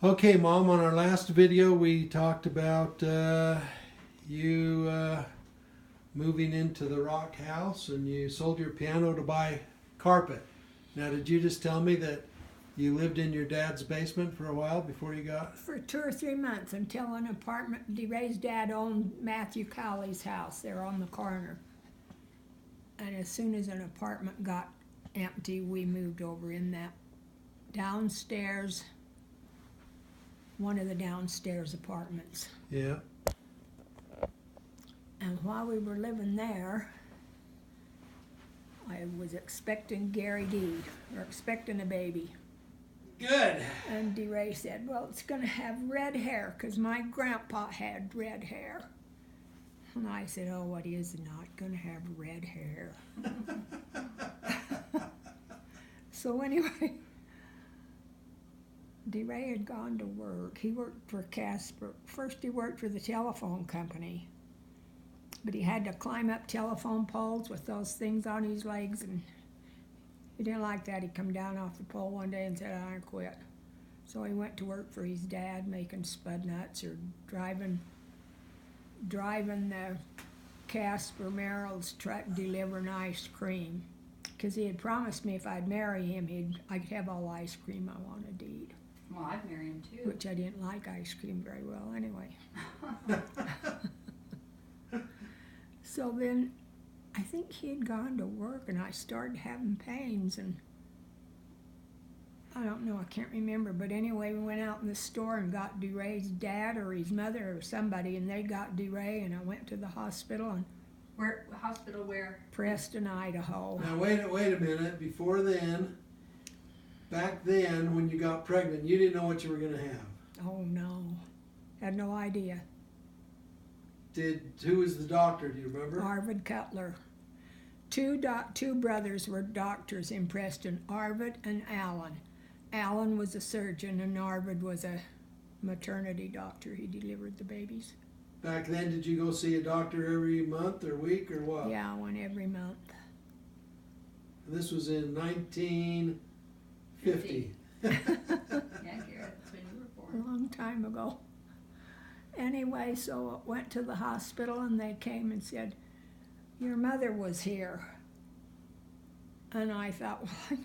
Okay, Mom, on our last video we talked about you moving into the rock house, and you sold your piano to buy carpet. Now, did you just tell me that you lived in your dad's basement for a while before you got... For 2 or 3 months until an apartment, DeRay's dad owned Matthew Cowley's house there on the corner. And as soon as an apartment got empty, we moved over in that downstairs, one of the downstairs apartments. Yeah. And while we were living there, I was expecting Gary D, or expecting a baby. Good. And DeRay said, well, it's going to have red hair, because my grandpa had red hair. And I said, oh, it is not going to have red hair. So anyway, DeRay had gone to work. He worked for Casper. First he worked for the telephone company. But he had to climb up telephone poles with those things on his legs, and he didn't like that. He come down off the pole one day and said, I quit. So he went to work for his dad making spud nuts or driving the Casper Merrill's truck delivering ice cream. Because he had promised me if I'd marry him, I'd have all the ice cream I wanted to eat. Well, I'd marry him too. Which I didn't like ice cream very well anyway. So then I think he had gone to work, and I started having pains, and I don't know, I can't remember, but anyway, we went out in the store and got DeRay's dad or his mother or somebody, and they got DeRay, and I went to the hospital. And where? Hospital where? Preston, Idaho. Now wait a minute. Before then, back then when you got pregnant, you didn't know what you were going to have. Oh no, had no idea. Who was the doctor? Do you remember? Arvid Cutler. Two brothers were doctors in Preston, Arvid and Alan. Alan was a surgeon, and Arvid was a maternity doctor. He delivered the babies. Back then, did you go see a doctor every month or week or what? Yeah, one every month. And this was in 1950. Yeah, Garrett, that's when you were A born. long time ago. Anyway, so I went to the hospital, and they came and said, your mother was here. And I thought, well,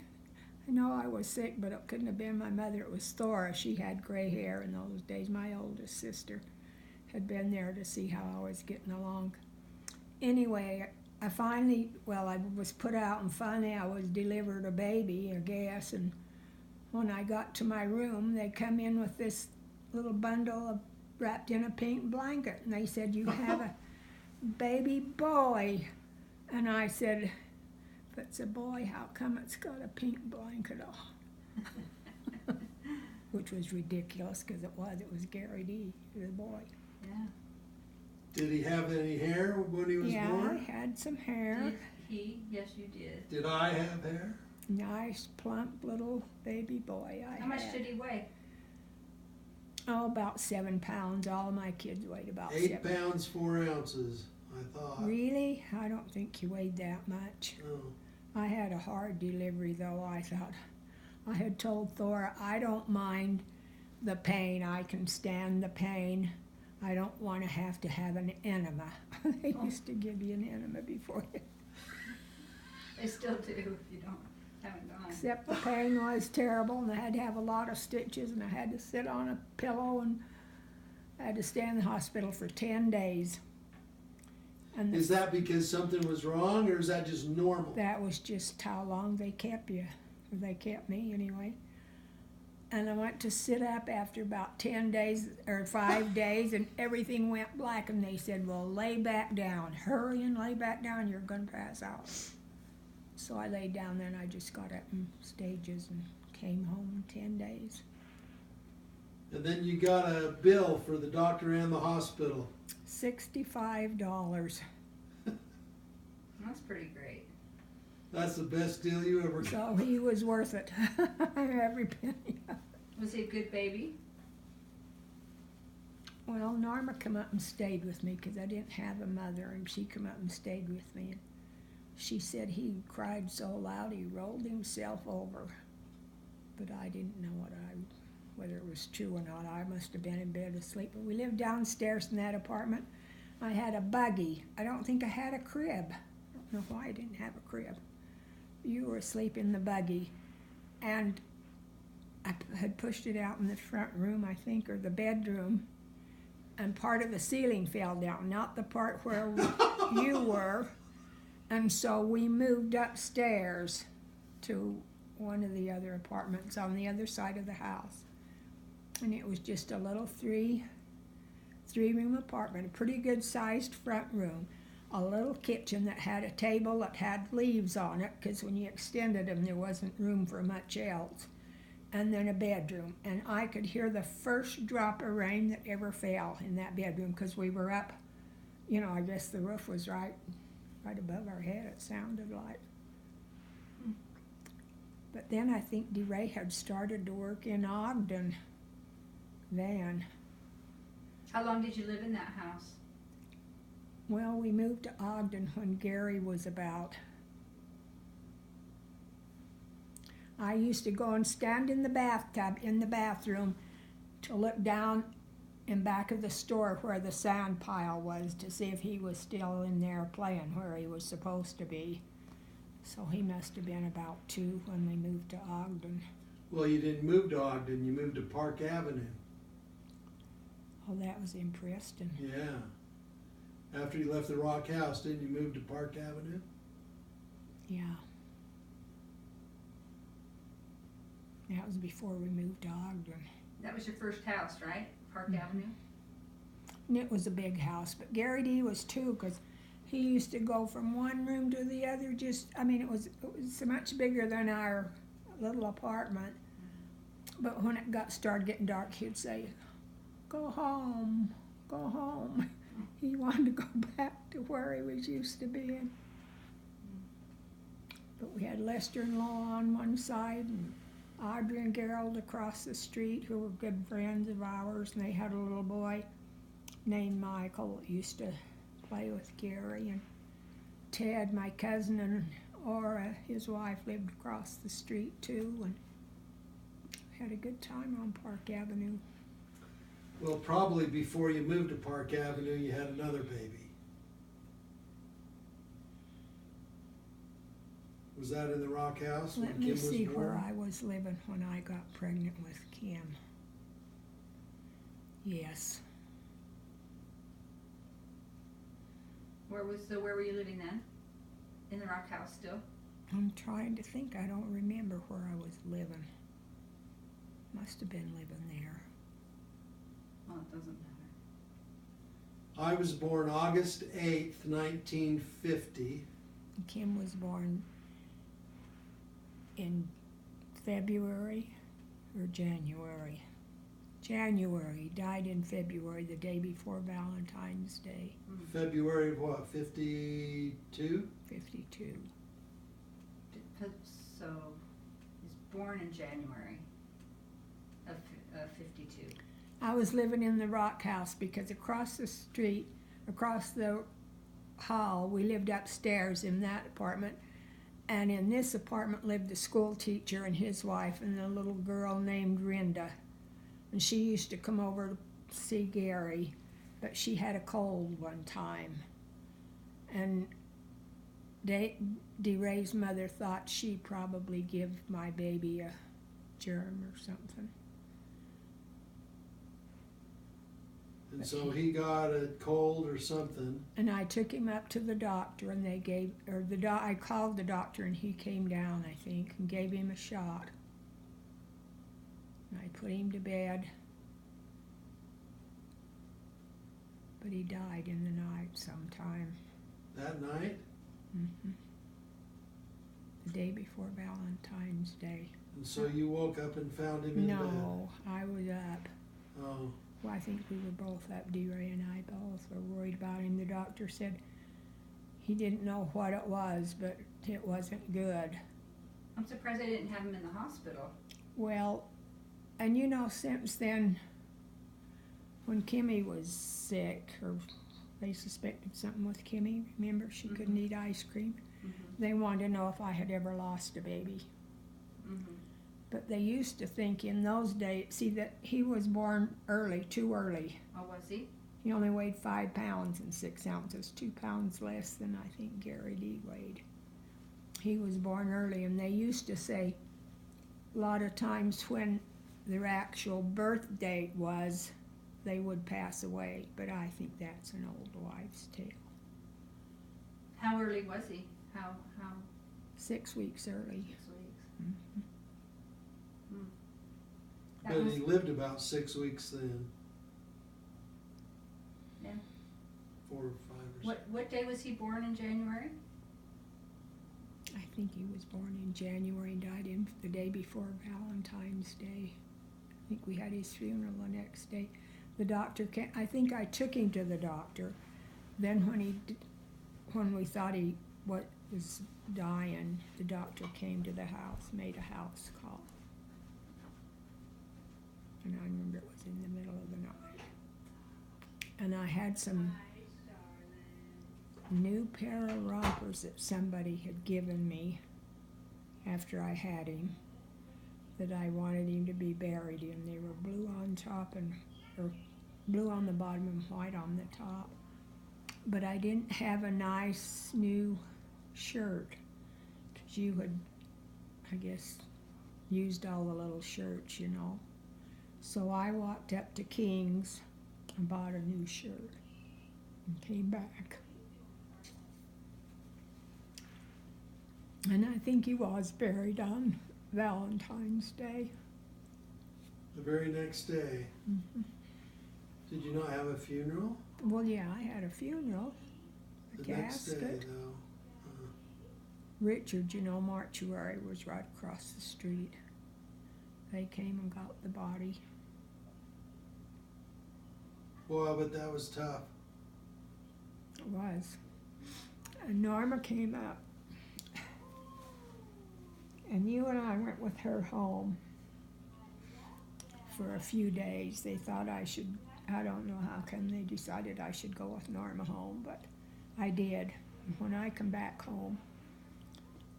I know I was sick, but it couldn't have been my mother. It was Thora. She had gray hair in those days. My oldest sister had been there to see how I was getting along. Anyway, I was put out, and finally I was delivered a baby, I guess. And when I got to my room, they come in with this little bundle wrapped in a pink blanket, and they said, you have a baby boy. And I said, if it's a boy, how come it's got a pink blanket on? Which was ridiculous, because it was Gary D, the boy. Yeah. Did he have any hair when he was born? Yeah, I had some hair. Did he? Yes, you did. Did I have hair? Nice, plump little baby boy I had. How much did he weigh? Oh, about 7 pounds. All my kids weighed about 8 7. pounds 4 ounces, I thought. Really? I don't think he weighed that much. Oh. I had a hard delivery, though. I thought, I had told Thora, I don't mind the pain. I can stand the pain. I don't want to have an enema. They used to give you an enema before you. They still do if you haven't gone. Except the pain was terrible, and I had to have a lot of stitches, and I had to sit on a pillow, and I had to stay in the hospital for 10 days. And Is that because something was wrong, or is that just normal? that was just how long they kept you, or they kept me anyway. And I went to sit up after about 10 days, or 5 days, and everything went black, and they said, well, lay back down. Hurry and lay back down, you're going to pass out. So I laid down, then I just got up in stages and came home in 10 days. And then you got a bill for the doctor and the hospital. $65. That's pretty great. That's the best deal you ever got. So he was worth it, every penny. Was he a good baby? Well, Norma come up and stayed with me because I didn't have a mother, and she come up and stayed with me. She said he cried so loud he rolled himself over, but I didn't know whether it was true or not. I must have been in bed asleep. But we lived downstairs in that apartment. I had a buggy. I don't think I had a crib. I don't know why I didn't have a crib. You were asleep in the buggy. And I had pushed it out in the front room, I think, or the bedroom. And part of the ceiling fell down, not the part where you were. And so we moved upstairs to one of the other apartments on the other side of the house. And it was just a little three-room apartment, a pretty good sized front room, a little kitchen that had a table that had leaves on it, because when you extended them there wasn't room for much else, and then a bedroom. And I could hear the first drop of rain that ever fell in that bedroom, because we were up, you know, I guess the roof was right above our head, it sounded like. But then I think DeRay had started to work in Ogden then. How long did you live in that house? Well, we moved to Ogden when Gary was about. I used to go and stand in the bathtub in the bathroom to look down in back of the store where the sand pile was to see if he was still in there playing where he was supposed to be. So he must have been about 2 when we moved to Ogden. Well, you didn't move to Ogden, you moved to Park Avenue. Oh, that was in Preston. Yeah. After you left the Rock House, didn't you move to Park Avenue? Yeah. That was before we moved to Ogden. That was your first house, right? Park Avenue? And it was a big house, but Gary D was too, because he used to go from one room to the other. It was so much bigger than our little apartment. But when it started getting dark, he'd say, "Go home, go home." He wanted to go back to where he was used to being. But we had Lester and Law on one side, and Audrey and Gerald across the street, who were good friends of ours, and they had a little boy named Michael that used to play with Gary, and Ted, my cousin, and Aura, his wife, lived across the street too, and had a good time on Park Avenue. Well, probably before you moved to Park Avenue, you had another baby. Was that in the Rock House when Let Kim me was see born? where I was living when I got pregnant with Kim. Yes. Where were you living then? In the Rock House still? I'm trying to think. I don't remember where I was living. Must have been living there. Well, it doesn't matter. I was born August 8th, 1950. Kim was born in February or January. January. Died in February, the day before Valentine's Day. February of what, 52? 52. So, he's born in January of 52. I was living in the Rock House because across the street, across the hall, we lived upstairs in that apartment, and in this apartment lived the school teacher and his wife and a little girl named Rinda. And she used to come over to see Gary, but she had a cold one time. And DeRay's mother thought she'd probably give my baby a germ or something. And so he got a cold or something. And I took him up to the doctor, and I called the doctor, and he came down, I think, and gave him a shot. And I put him to bed, but he died in the night sometime. That night? Mm-hmm. The day before Valentine's Day. And so you woke up and found him in bed? No, I was up. Oh. Well, I think we were both up. DeRay and I both were worried about him. The doctor said he didn't know what it was, but it wasn't good. I'm surprised they didn't have him in the hospital. Well, and you know, since then, when Kimmy was sick, or they suspected something with Kimmy, remember, she couldn't eat ice cream. They wanted to know if I had ever lost a baby. But they used to think in those days, see that he was born early, too early. Oh, was he? He only weighed 5 pounds and 6 ounces, 2 pounds less than I think Gary Lee weighed. He was born early, and they used to say a lot of times when their actual birth date was, they would pass away. But I think that's an old wives' tale. How early was he? How? 6 weeks early. 6 weeks. Mhm. That But was, he lived about 6 weeks then. Yeah. 4 or 5 or what day was he born in January? I think he was born in January and died in the day before Valentine's Day. I think we had his funeral the next day. The doctor came, I think I took him to the doctor. Then when we thought he was dying, the doctor came to the house, made a house call. And I remember it was in the middle of the night. And I had some new pair of rompers that somebody had given me after I had him, that I wanted him to be buried in. They were blue on top or blue on the bottom and white on the top. But I didn't have a nice new shirt, because you had, I guess, used all the little shirts, you know. So I walked up to King's and bought a new shirt and came back. And I think he was buried on Valentine's Day. The very next day. Mm-hmm. Did you not have a funeral? Well, yeah, I had a funeral, a The next day, casket. though. Richard, you know, mortuary was right across the street. They came and got the body. Boy, but that was tough. It was. And Norma came up. And you and I went with her home for a few days. They thought I don't know how come they decided I should go with Norma home, but I did. And when I come back home,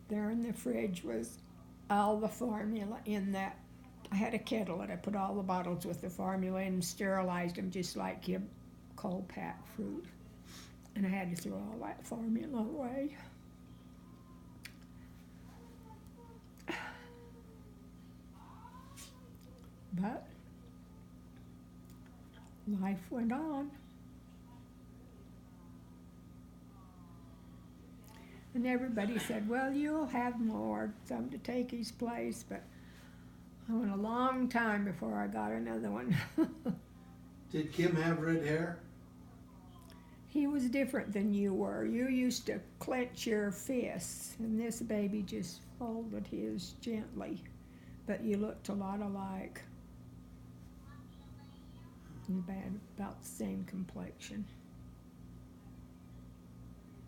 there in the fridge was all the formula in that. I had a kettle that I put all the bottles with the formula in and sterilized them just like you cold pack fruit. And I had to throw all that formula away. But life went on. And everybody said, well, you'll have more, some to take his place, but I went a long time before I got another one. Did Kim have red hair? He was different than you were. You used to clench your fists, and this baby just folded his gently. But you looked a lot alike. You had about the same complexion.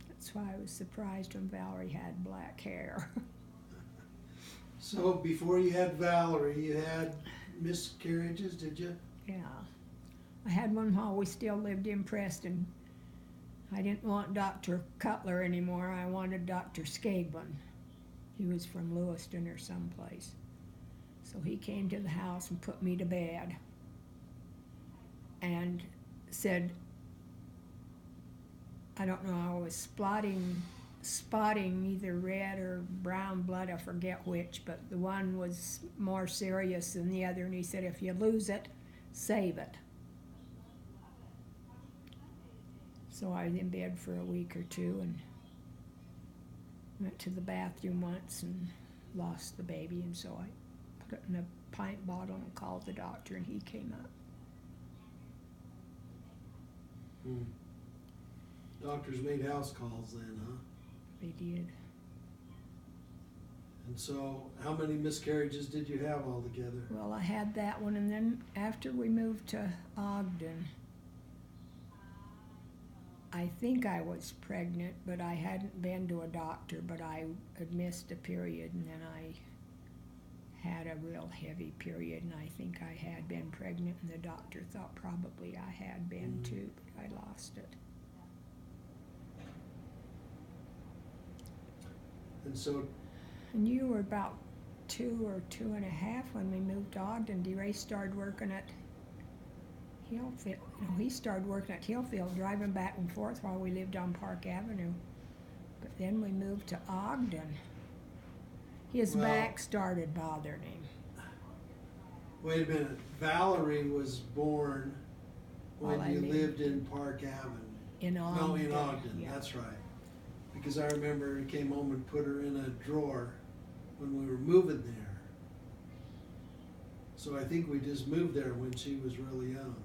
That's why I was surprised when Valerie had black hair. So before you had Valerie, you had miscarriages, did you? Yeah. I had one while we still lived in Preston. I didn't want Dr. Cutler anymore. I wanted Dr. Skaglin. He was from Lewiston or someplace. So he came to the house and put me to bed and said, I don't know, I was spotting either red or brown blood, I forget which, but the one was more serious than the other, and he said, if you lose it, save it. So I was in bed for a week or two and went to the bathroom once and lost the baby, and so I put it in a pint bottle and called the doctor, and he came up. Doctors made house calls then, huh? They did. And so how many miscarriages did you have altogether? Well, I had that one, and then after we moved to Ogden, I think I was pregnant, but I hadn't been to a doctor, but I had missed a period, and then I had a real heavy period, and I think I had been pregnant, and the doctor thought probably I had been too, but I lost it. And so And you were about 2 or 2.5 when we moved to Ogden. DeRay started working at Hillfield. No, he started working at Hillfield, driving back and forth while we lived on Park Avenue. But then we moved to Ogden. His Well- back started bothering him. Wait a minute. Valerie was born when Well, I you mean- lived in Park Avenue. In Ogden. No, in Ogden. Yeah. That's right. Because I remember he came home and put her in a drawer when we were moving there. So I think we just moved there when she was really young.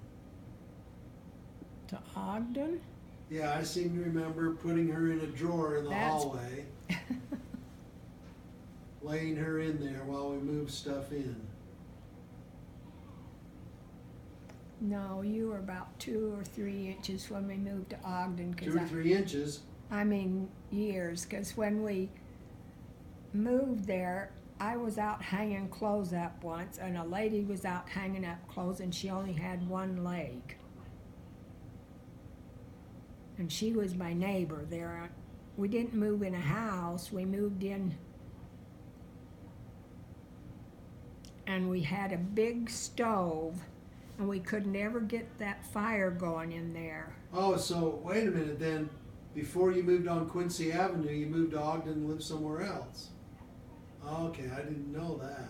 To Ogden? Yeah, I seem to remember putting her in a drawer in the That's- hallway, laying her in there while we moved stuff in. No, you were about 2 or 3 inches when we moved to Ogden. 2 or 3 inches. I mean years, because when we moved there, I was out hanging clothes up once, and a lady was out hanging up clothes, and she only had one leg. And she was my neighbor there. We didn't move in a house, we moved in, and we had a big stove, and we could never get that fire going in there. Oh, so wait a minute then. Before you moved on Quincy Avenue, you moved to Ogden and lived somewhere else. Okay, I didn't know that.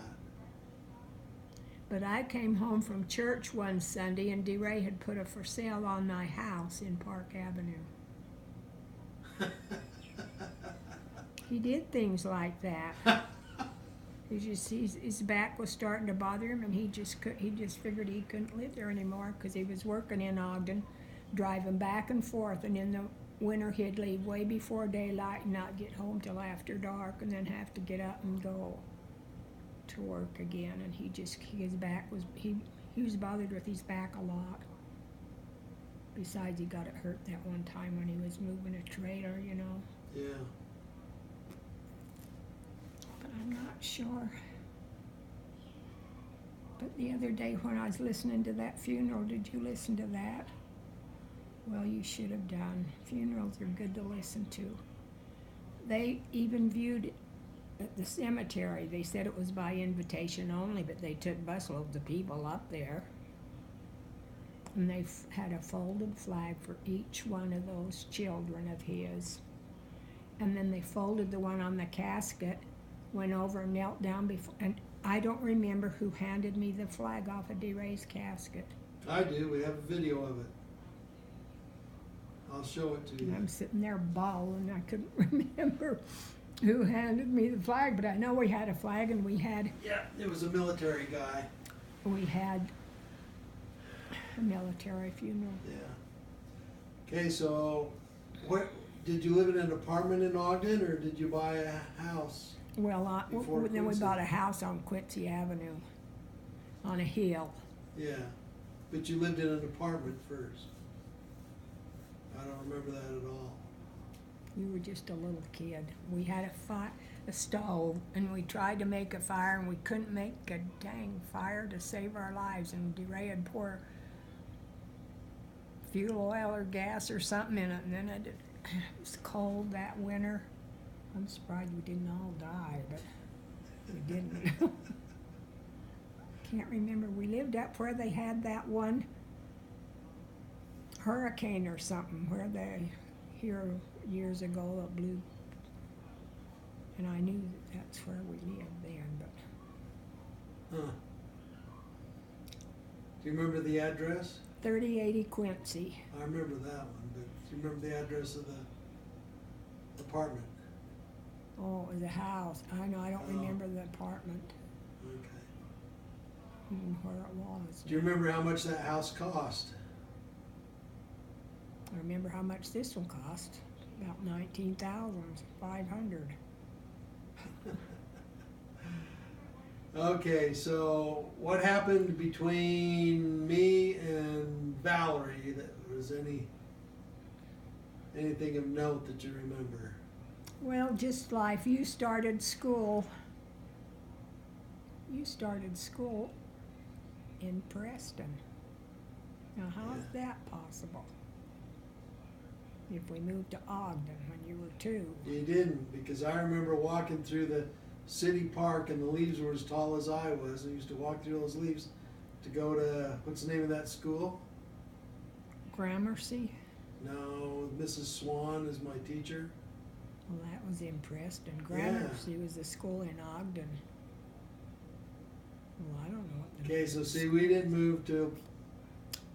But I came home from church one Sunday, and DeRay had put a for sale on my house in Park Avenue. He did things like that. His back was starting to bother him, and he just figured he couldn't live there anymore because he was working in Ogden, driving back and forth, and in the winter he'd leave way before daylight and not get home till after dark, and then have to get up and go to work again. And his back was he was bothered with his back a lot. Besides, he got it hurt that one time when he was moving a trailer, you know. Yeah. But I'm not sure. But the other day when I was listening to that funeral, did you listen to that? Well, you should have done. Funerals are good to listen to. They even viewed it at the cemetery. They said it was by invitation only, but they took busloads of people up there. And they had a folded flag for each one of those children of his. And then they folded the one on the casket, went over and knelt down before, and I don't remember who handed me the flag off of DeRay's casket. I do. We have a video of it. I'll show it to you. I'm sitting there bawling. I couldn't remember who handed me the flag, but I know we had a flag, and we had Yeah, it was a military guy. a military funeral. Yeah. Okay, so what did you live in an apartment in Ogden, or did you buy a house? Well, Before then we Quincy. bought a house on Quincy Avenue, on a hill. Yeah, but you lived in an apartment first. I don't remember that at all. You were just a little kid. We had a stove, and we tried to make a fire, and we couldn't make a dang fire to save our lives. And DeRay would pour fuel oil or gas or something in it, and then it was cold that winter. I'm surprised we didn't all die, but we didn't. Can't remember. We lived up where they had that one hurricane or something, where they here years ago it blew, and I knew that's where we lived then. But Huh. Do you remember the address? 3080 Quincy. I remember that one, but do you remember the address of the apartment? Oh, it was a house. I know. I don't Oh. remember the apartment Okay. and where it was. Do you remember how much that house cost? I remember how much this one cost. About $19,500. Okay, so what happened between me and Valerie that was anything of note that you remember? Well, just life. You started school. You started school in Preston. Now, how is that possible? If we moved to Ogden when you were 2. You didn't, because I remember walking through the city park and the leaves were as tall as I was. I used to walk through those leaves to go to, what's the name of that school? Gramercy. No, Mrs. Swan is my teacher. Well, that was in Preston. Yeah. Gramercy was a school in Ogden. Well, I don't know what the Okay, so see, we didn't move to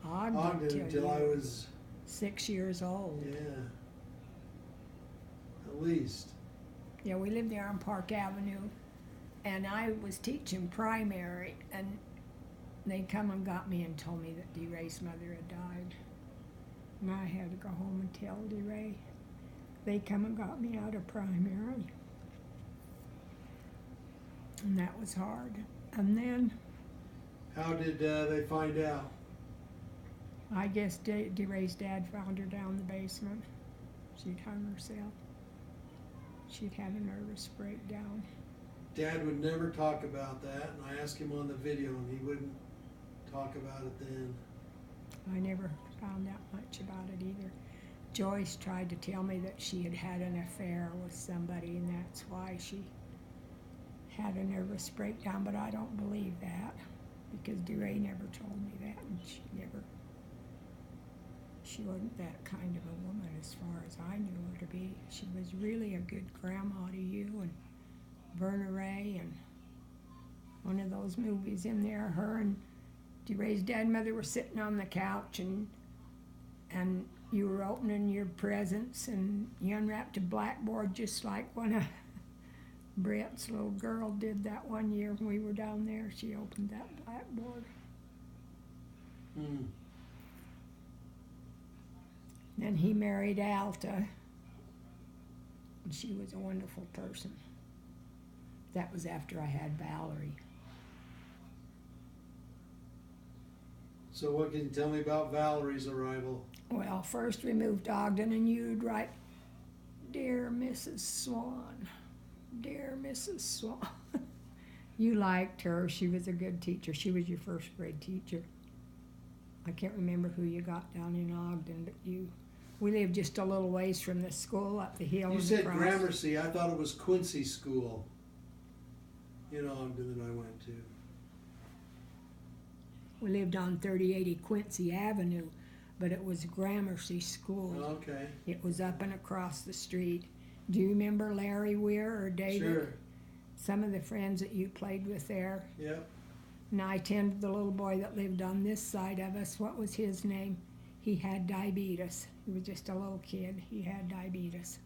Ogden Ogden until I you were was, 6 years old. yeah, at least. Yeah, we lived there on Park Avenue, and I was teaching primary, and they come and got me and told me that DeRay's mother had died. And I had to go home and tell DeRay. They come and got me out of primary. And that was hard. And then How did they find out? I guess DeRay's dad found her down the basement. She'd hung herself. She'd had a nervous breakdown. Dad would never talk about that, and I asked him on the video, and he wouldn't talk about it then. I never found out much about it either. Joyce tried to tell me that she had had an affair with somebody, and that's why she had a nervous breakdown, but I don't believe that, because DeRay never told me that, and she wasn't that kind of a woman as far as I knew her to be. She was really a good grandma to you, and Verna Ray, and one of those movies in there, her and DeRay's dad and mother were sitting on the couch, and you were opening your presents, and you unwrapped a blackboard just like one of Brett's little girl did that one year when we were down there. She opened that blackboard. Hmm. Then he married Alta, and she was a wonderful person. That was after I had Valerie. So what can you tell me about Valerie's arrival? Well, first we moved to Ogden, and you'd write, "Dear Mrs. Swan, dear Mrs. Swan." You liked her. She was a good teacher. She was your first grade teacher. I can't remember who you got down in Ogden, but we lived just a little ways from the school up the hill. You and said across. Gramercy. I thought it was Quincy School in Ogden that I went to. We lived on 3080 Quincy Avenue, but it was Gramercy School. Okay. It was up and across the street. Do you remember Larry Weir or David? Sure. Some of the friends that you played with there. Yep. And I tended the little boy that lived on this side of us. What was his name? He had diabetes. He was just a little kid. He had diabetes.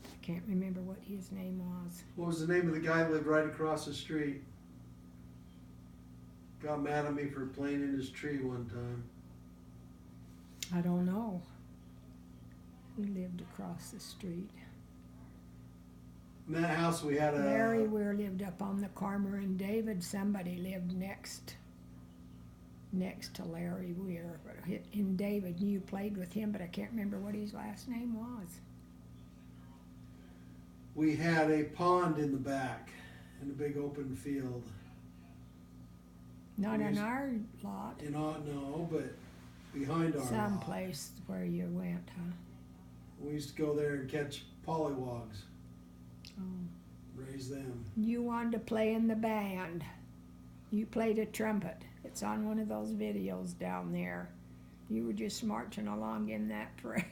I can't remember what his name was. What was the name of the guy that lived right across the street? Got mad at me for playing in his tree one time. I don't know. We lived across the street. In that house we had a... Larry Weir lived up on the corner, and David, somebody lived next to Larry Weir. In David, you played with him, but I can't remember what his last name was. We had a pond in the back in a big open field. Not We in used- our lot. No, but behind our lot. Someplace where you went, huh? We used to go there and catch pollywogs, Oh. raise them. You wanted to play in the band. You played a trumpet. It's on one of those videos down there. You were just marching along in that parade.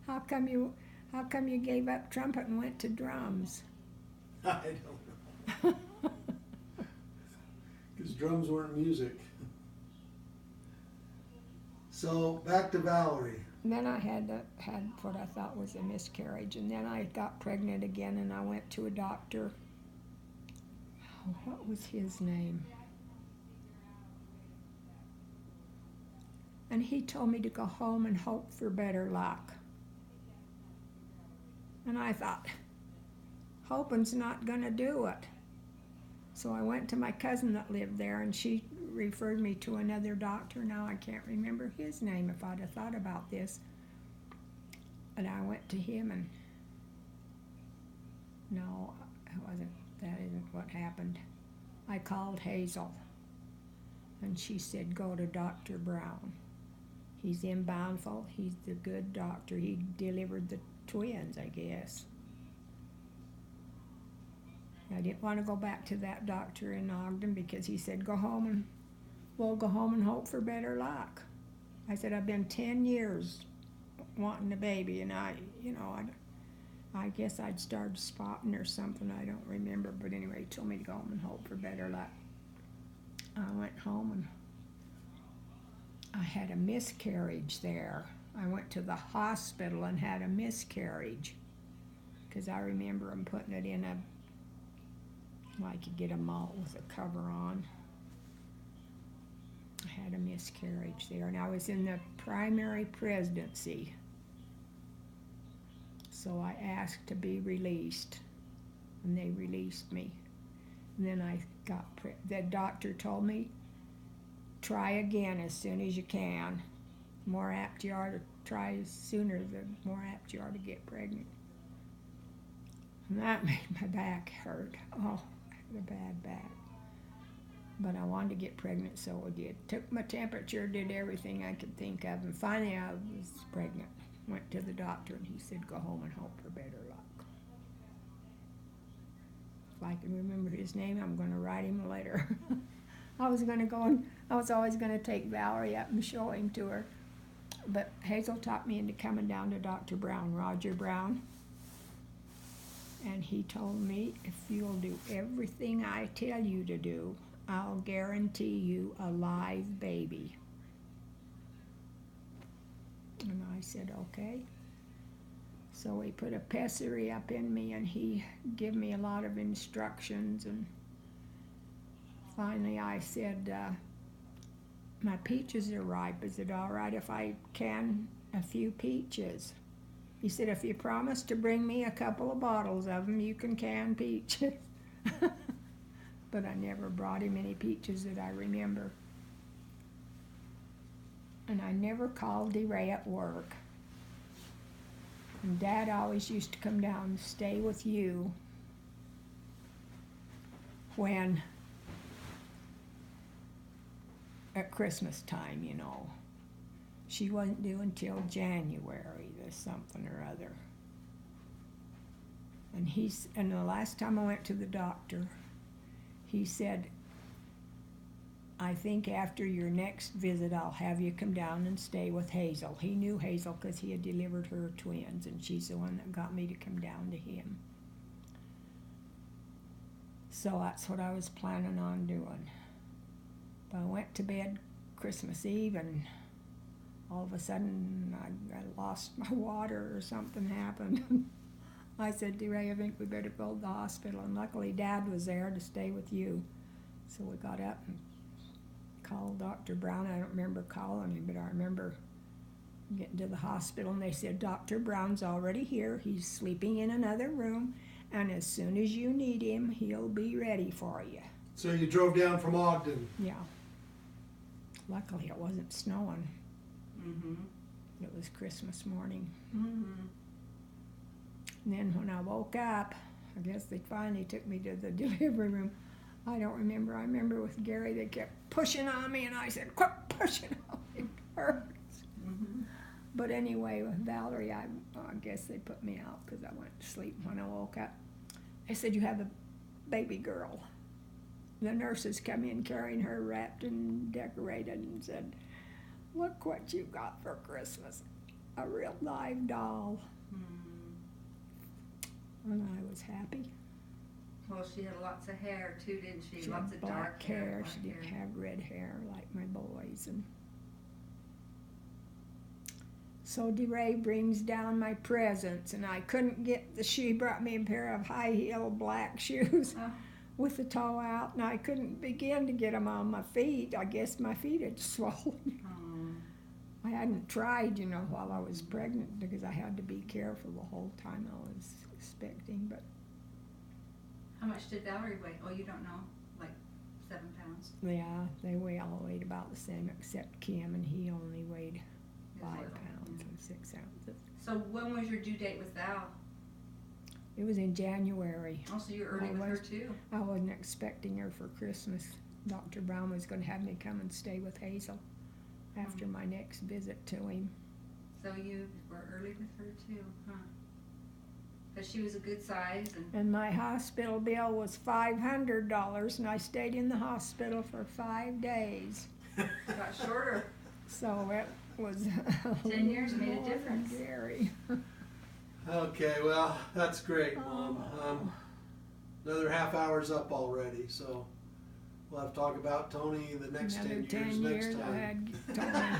How come you gave up trumpet and went to drums? I don't know. Because drums weren't music. So back to Valerie. Then I had what I thought was a miscarriage, and then I got pregnant again, and I went to a doctor. Oh, what was his name? And he told me to go home and hope for better luck. And I thought, hoping's not gonna do it. So I went to my cousin that lived there, and she referred me to another doctor. Now I can't remember his name if I'd have thought about this. And I went to him, and no, that isn't what happened. I called Hazel, and she said, go to Dr. Brown. He's in Bountiful. He's the good doctor. He delivered the twins, I guess. I didn't want to go back to that doctor in Ogden because he said, go home and we'll go home and hope for better luck. I said, I've been 10 years wanting a baby, and I guess I'd started spotting or something, I don't remember, but anyway, he told me to go home and hope for better luck. I went home and I had a miscarriage there. I went to the hospital and had a miscarriage because I remember them putting it in a, like you get a malt with a cover on. I had a miscarriage there, and I was in the primary presidency. So I asked to be released, and they released me. And then I got, the doctor told me, try again as soon as you can. The more apt you are to try sooner, the more apt you are to get pregnant. And that made my back hurt. Oh, I had a bad back. But I wanted to get pregnant, so I did. Took my temperature, did everything I could think of, and finally I was pregnant. Went to the doctor, and he said, go home and hope for better luck. If I can remember his name, I'm going to write him a letter. I was going to go, and I was always going to take Valerie up and show him to her. But Hazel talked me into coming down to Dr. Brown, Roger Brown. And he told me, if you'll do everything I tell you to do, I'll guarantee you a live baby. And I said, okay. So he put a pessary up in me, and he gave me a lot of instructions. And finally I said, my peaches are ripe. Is it all right if I can a few peaches? He said, if you promise to bring me a couple of bottles of them, you can peaches. But I never brought him any peaches that I remember. And I never called DeRay at work. And Dad always used to come down and stay with you when, at Christmas time, you know. She wasn't due until January, there's something or other. And the last time I went to the doctor, he said, I think after your next visit, I'll have you come down and stay with Hazel. He knew Hazel because he had delivered her twins, and she's the one that got me to come down to him. So that's what I was planning on doing. But I went to bed Christmas Eve, and all of a sudden I lost my water or something happened. I said, DeRay, I think we better go to the hospital. And luckily Dad was there to stay with you. So we got up and called Dr. Brown. I don't remember calling him, but I remember getting to the hospital, and they said, Dr. Brown's already here. He's sleeping in another room, and as soon as you need him, he'll be ready for you. So you drove down from Ogden. Yeah. Luckily it wasn't snowing. Mm-hmm. It was Christmas morning. Mm-hmm. And then when I woke up, I guess they finally took me to the delivery room. I don't remember. I remember with Gary, they kept pushing on me, and I said, quit pushing on me, it hurts. Mm-hmm. But anyway, with Valerie, I guess they put me out because I went to sleep. When I woke up, they said, you have a baby girl. The nurses come in carrying her wrapped and decorated and said, look what you got for Christmas, a real live doll. Mm-hmm. And I was happy. Well, she had lots of hair too, didn't she? She Lots had of black dark hair. black She didn't hair. have red hair like my boys. And so DeRay brings down my presents, and I couldn't get she brought me a pair of high-heel black shoes Oh. with the toe out, and I couldn't begin to get them on my feet. I guess my feet had swollen. Oh. I hadn't tried, you know, while I was pregnant because I had to be careful the whole time I was expecting, but How much did Valerie weigh? Oh, you don't know? Like 7 pounds? yeah, they all weighed about the same except Kim, and he only weighed He 5 was little. pounds Yeah. and 6 ounces. So when was your due date with Val? It was in January. Oh, so you're early I with her was. too? I wasn't expecting her for Christmas. Dr. Brown was going to have me come and stay with Hazel after my next visit to him. So you were early with her too, huh? But she was a good size, and And my hospital bill was $500, and I stayed in the hospital for 5 days. got shorter. So it was 10 years made a more than difference. Scary. Okay, well, that's great, Mom. Oh. Another half hour's up already, so we'll have to talk about Tony the next Another 10 years next I time. had Tony.